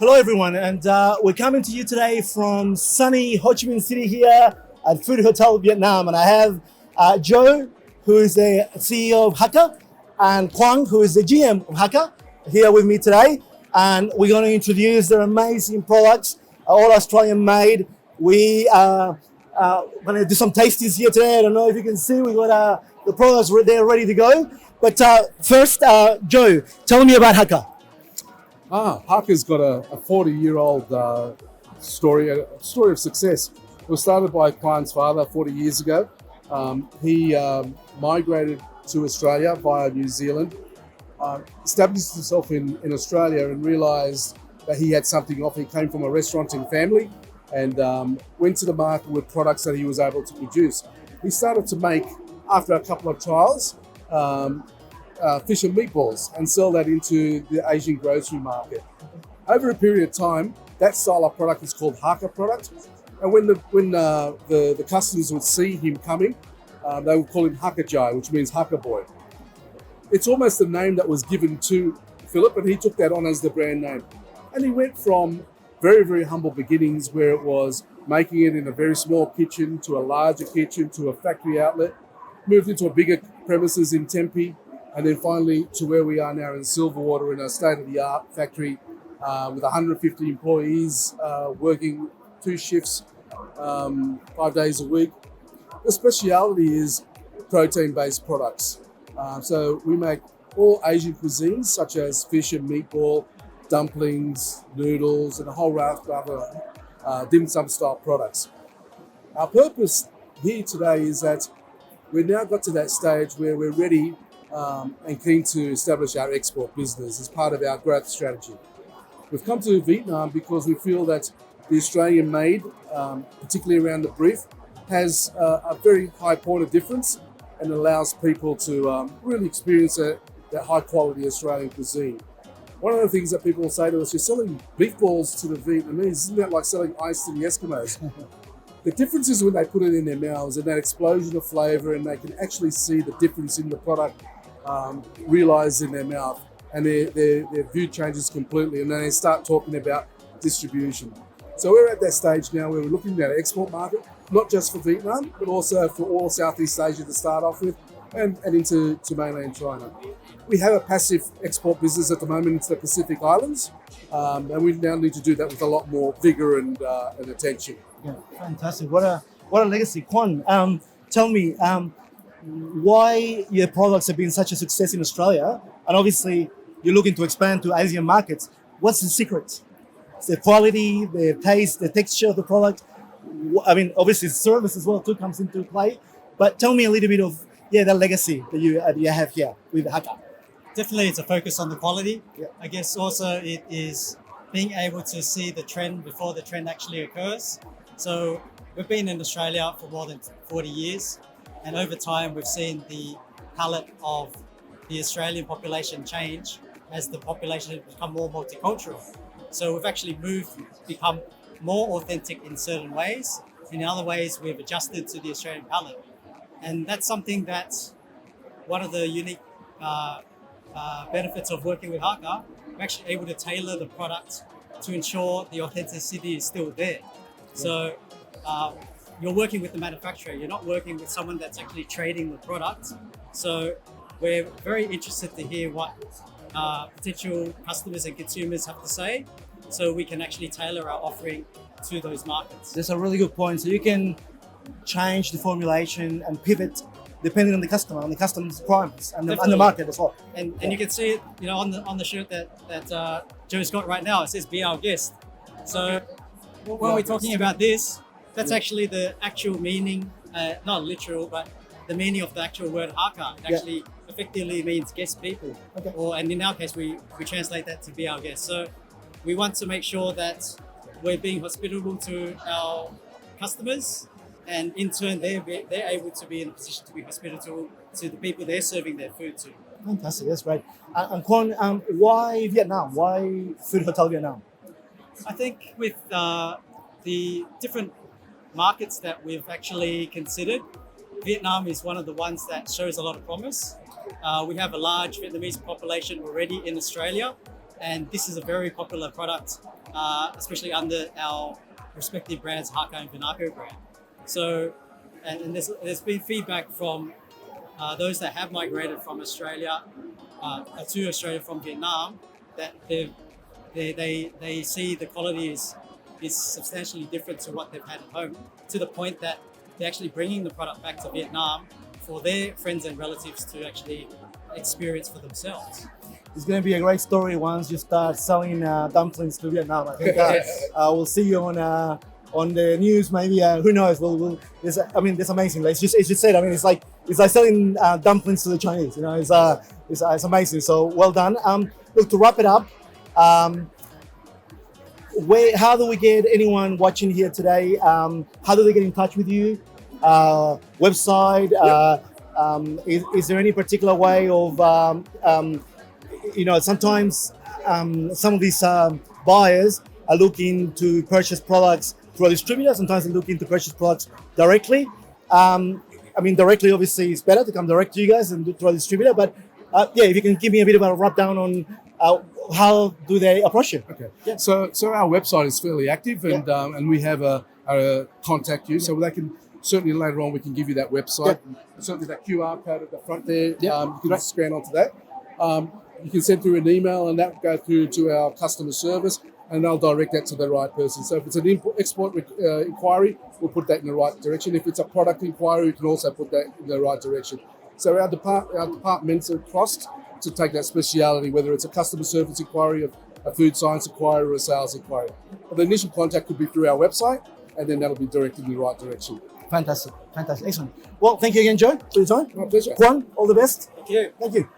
Hello everyone, and we're coming to you today from sunny Ho Chi Minh City here at Food Hotel Vietnam, and I have Joe, who is the CEO of Hakka, and Quang, who is the GM of Hakka, here with me today, and we're going to introduce their amazing products, all Australian made. We are going to do some tasties here today. I don't know if you can see, we got the products there ready to go. But first, Joe, tell me about Hakka. Hakka's got a 40-year-old story, a story of success. It was started by Quan's father 40 years ago. He migrated to Australia via New Zealand, established himself in Australia and realised that he had something off. He came from a restauranting family and went to the market with products that he was able to produce. He started to make, after a couple of trials, fish and meatballs and sell that into the Asian grocery market. Over a period of time, that style of product is called Hakka product. And when the customers would see him coming, they would call him Hakka Pty, which means Hakka boy. It's almost the name that was given to Philip, and he took that on as the brand name. And he went from very, very humble beginnings where it was making it in a very small kitchen to a larger kitchen to a factory outlet, moved into a bigger premises in Tempe, and then finally to where we are now in Silverwater in a state-of-the-art factory with 150 employees working 2 shifts, 5 days a week. The speciality is protein-based products. So we make all Asian cuisines such as fish and meatball, dumplings, noodles, and a whole raft of other dim sum style products. Our purpose here today is that we've now got to that stage where we're ready and keen to establish our export business as part of our growth strategy. We've come to Vietnam because we feel that the Australian made, particularly around the brief, has a very high point of difference and allows people to really experience that high quality Australian cuisine. One of the things that people say to us, you're selling beef balls to the Vietnamese, isn't that like selling ice to the Eskimos? The difference is when they put it in their mouths and that explosion of flavour, and they can actually see the difference in the product realised in their mouth, and their view changes completely, and then they start talking about distribution. So we're at that stage now where we're looking at our export market, not just for Vietnam, but also for all Southeast Asia to start off with, and into mainland China. We have a passive export business at the moment into the Pacific Islands, and we now need to do that with a lot more vigour and attention. Yeah, fantastic. What a legacy. Quan, tell me, why your products have been such a success in Australia, and obviously you're looking to expand to Asian markets. What's the secret? It's the quality, the taste, the texture of the product. I mean, obviously service as well too comes into play. But tell me a little bit of the legacy that you have here with Hakka. Definitely, it's a focus on the quality. Yeah. I guess also it is being able to see the trend before the trend actually occurs. So we've been in Australia for more than 40 years. And over time, we've seen the palette of the Australian population change as the population has become more multicultural. So we've actually become more authentic in certain ways. In other ways, we've adjusted to the Australian palette. And that's something that's one of the unique benefits of working with Hakka. We're actually able to tailor the product to ensure the authenticity is still there. So you're working with the manufacturer, you're not working with someone that's actually trading the product. So we're very interested to hear what potential customers and consumers have to say, so we can actually tailor our offering to those markets. That's a really good point. So you can change the formulation and pivot depending on the customer, on the customer's requirements and the market as well. And you can see it, on the shirt that Joe's got right now. It says "Be Our Guest." So when we're talking about this, that's actually the actual meaning, not literal, but the meaning of the actual word Hakka. It actually effectively means guest people. Okay. And in our case, we translate that to be our guest. So we want to make sure that we're being hospitable to our customers, and in turn, they're able to be in a position to be hospitable to the people they're serving their food to. Fantastic, that's great. And Quan, why Vietnam? Why Food Hotel Vietnam? I think with the different markets that we've actually considered, Vietnam is one of the ones that shows a lot of promise. We have a large Vietnamese population already in Australia, and this is a very popular product, especially under our respective brands, Hakka and Vinako brand. So, and there's been feedback from those that have migrated from Australia to Australia from Vietnam, that they see the quality is substantially different to what they've had at home, to the point that they're actually bringing the product back to Vietnam for their friends and relatives to actually experience for themselves. It's going to be a great story once you start selling dumplings to Vietnam. I think we'll see you on the news, maybe. Who knows? It's amazing. Like, it's just said. I mean, it's like selling dumplings to the Chinese. You know, it's amazing. So well done. Look, to wrap it up, how do we get anyone watching here today? How do they get in touch with you? Website? Is there any particular way of sometimes some of these buyers are looking to purchase products through a distributor. Sometimes they're looking to purchase products directly. Directly obviously is better to come direct to you guys and do through a distributor. But if you can give me a bit of a rundown on how do they approach you? Okay. Yeah. So our website is fairly active, and we have a contact you, so they can certainly later on we can give you that website. Certainly that QR code at the front there. You can just scan onto that. You can send through an email, and that will go through to our customer service, and they'll direct that to the right person. So if it's an export inquiry, we'll put that in the right direction. If it's a product inquiry, we can also put that in the right direction. So our departments are crossed to take that speciality, whether it's a customer service inquiry, a food science inquiry, or a sales inquiry. But the initial contact could be through our website, and then that'll be directed in the right direction. Fantastic. Excellent. Well, thank you again, Joe, for your time. My pleasure. Juan, all the best. Thank you. Thank you.